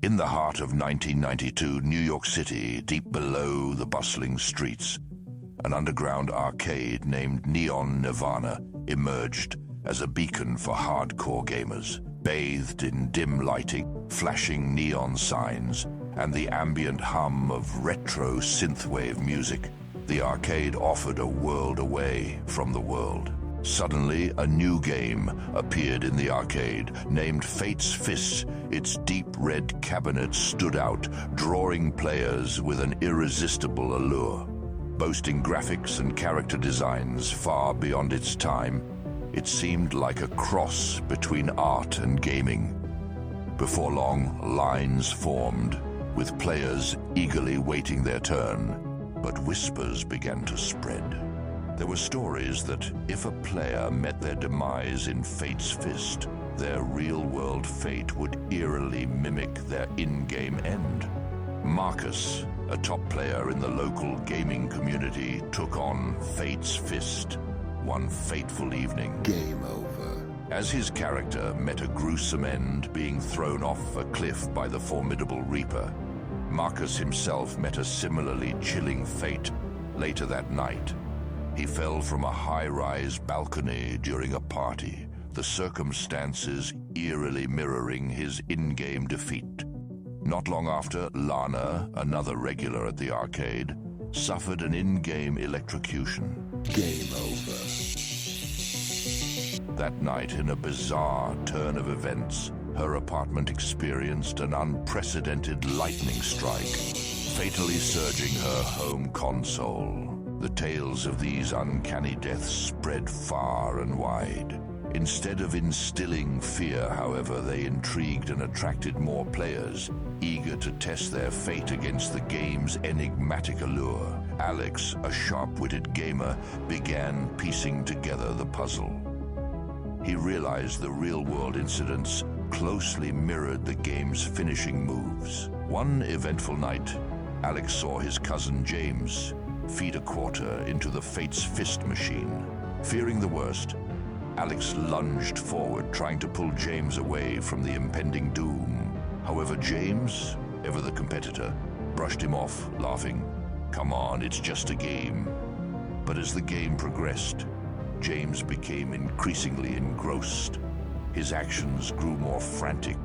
In the heart of 1992 New York City, deep below the bustling streets, an underground arcade named Nirvana emerged as a beacon for hardcore gamers. Bathed in dim lighting, flashing neon signs, and the ambient hum of retro synthwave music, the arcade offered a world away from the world. Suddenly, a new game appeared in the arcade, named Fate's Fist. Its deep red cabinet stood out, drawing players with an irresistible allure. Boasting graphics and character designs far beyond its time, it seemed like a cross between art and gaming. Before long, lines formed, with players eagerly waiting their turn, but whispers began to spread. There were stories that if a player met their demise in Fate's Fist, their real-world fate would eerily mimic their in-game end. Marcus, a top player in the local gaming community, took on Fate's Fist one fateful evening. Game over. As his character met a gruesome end, being thrown off a cliff by the formidable Reaper, Marcus himself met a similarly chilling fate later that night. He fell from a high-rise balcony during a party, the circumstances eerily mirroring his in-game defeat. Not long after, Lana, another regular at the arcade, suffered an in-game electrocution. Game over. That night, in a bizarre turn of events, her apartment experienced an unprecedented lightning strike, fatally surging her home console. The tales of these uncanny deaths spread far and wide. Instead of instilling fear, however, they intrigued and attracted more players, eager to test their fate against the game's enigmatic allure. Alex, a sharp-witted gamer, began piecing together the puzzle. He realized the real-world incidents closely mirrored the game's finishing moves. One eventful night, Alex saw his cousin James feed a quarter into the Fate's Fist machine. Fearing the worst, Alex lunged forward, trying to pull James away from the impending doom. However, James, ever the competitor, brushed him off, laughing, "Come on, it's just a game." But as the game progressed, James became increasingly engrossed. His actions grew more frantic,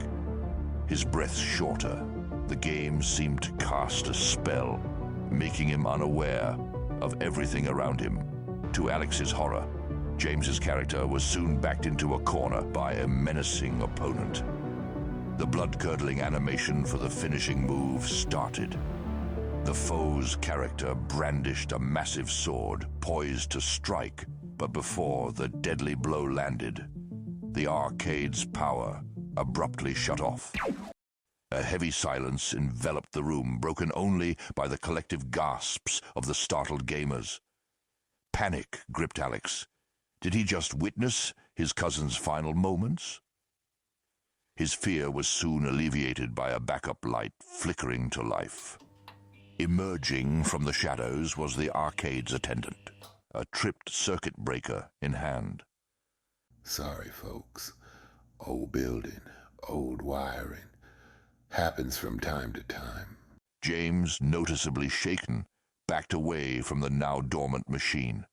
his breath shorter. The game seemed to cast a spell, making him unaware of everything around him. To Alex's horror, James's character was soon backed into a corner by a menacing opponent. The blood-curdling animation for the finishing move started. The foe's character brandished a massive sword, poised to strike, but before the deadly blow landed, the arcade's power abruptly shut off. A heavy silence enveloped the room, broken only by the collective gasps of the startled gamers. Panic gripped Alex. Did he just witness his cousin's final moments? His fear was soon alleviated by a backup light flickering to life. Emerging from the shadows was the arcade's attendant, a tripped circuit breaker in hand. Sorry, folks. Old building, old wiring. Happens from time to time. James, noticeably shaken, backed away from the now dormant machine.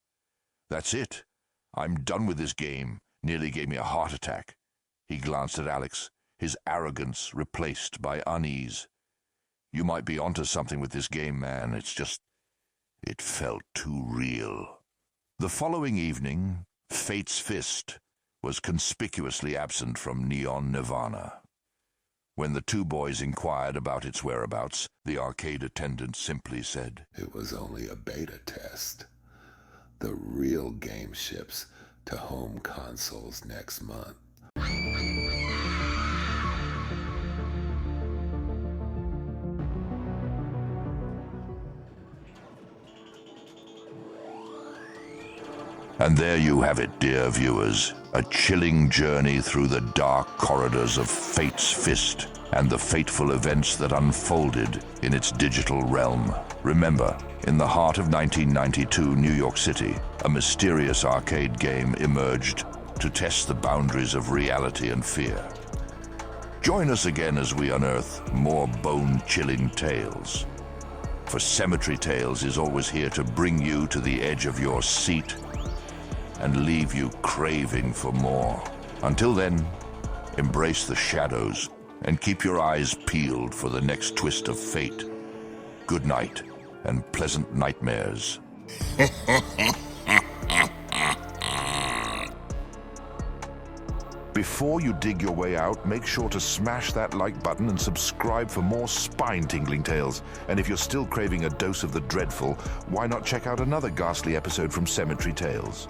"That's it. I'm done with this game." Nearly gave me a heart attack. He glanced at Alex, his arrogance replaced by unease. "You might be onto something with this game, man. It felt too real." The following evening, Fate's Fist was conspicuously absent from Nirvana. When the two boys inquired about its whereabouts, the arcade attendant simply said, It was only a beta test. The real game ships to home consoles next month. And there you have it, dear viewers, a chilling journey through the dark corridors of Fate's Fist and the fateful events that unfolded in its digital realm. Remember, in the heart of 1992 New York City, a mysterious arcade game emerged to test the boundaries of reality and fear. Join us again as we unearth more bone-chilling tales. For Cemetery Tales is always here to bring you to the edge of your seat and leave you craving for more. Until then, embrace the shadows and keep your eyes peeled for the next twist of fate. Good night and pleasant nightmares. Before you dig your way out, make sure to smash that like button and subscribe for more spine-tingling tales. And if you're still craving a dose of the dreadful, why not check out another ghastly episode from Cemetery Tales?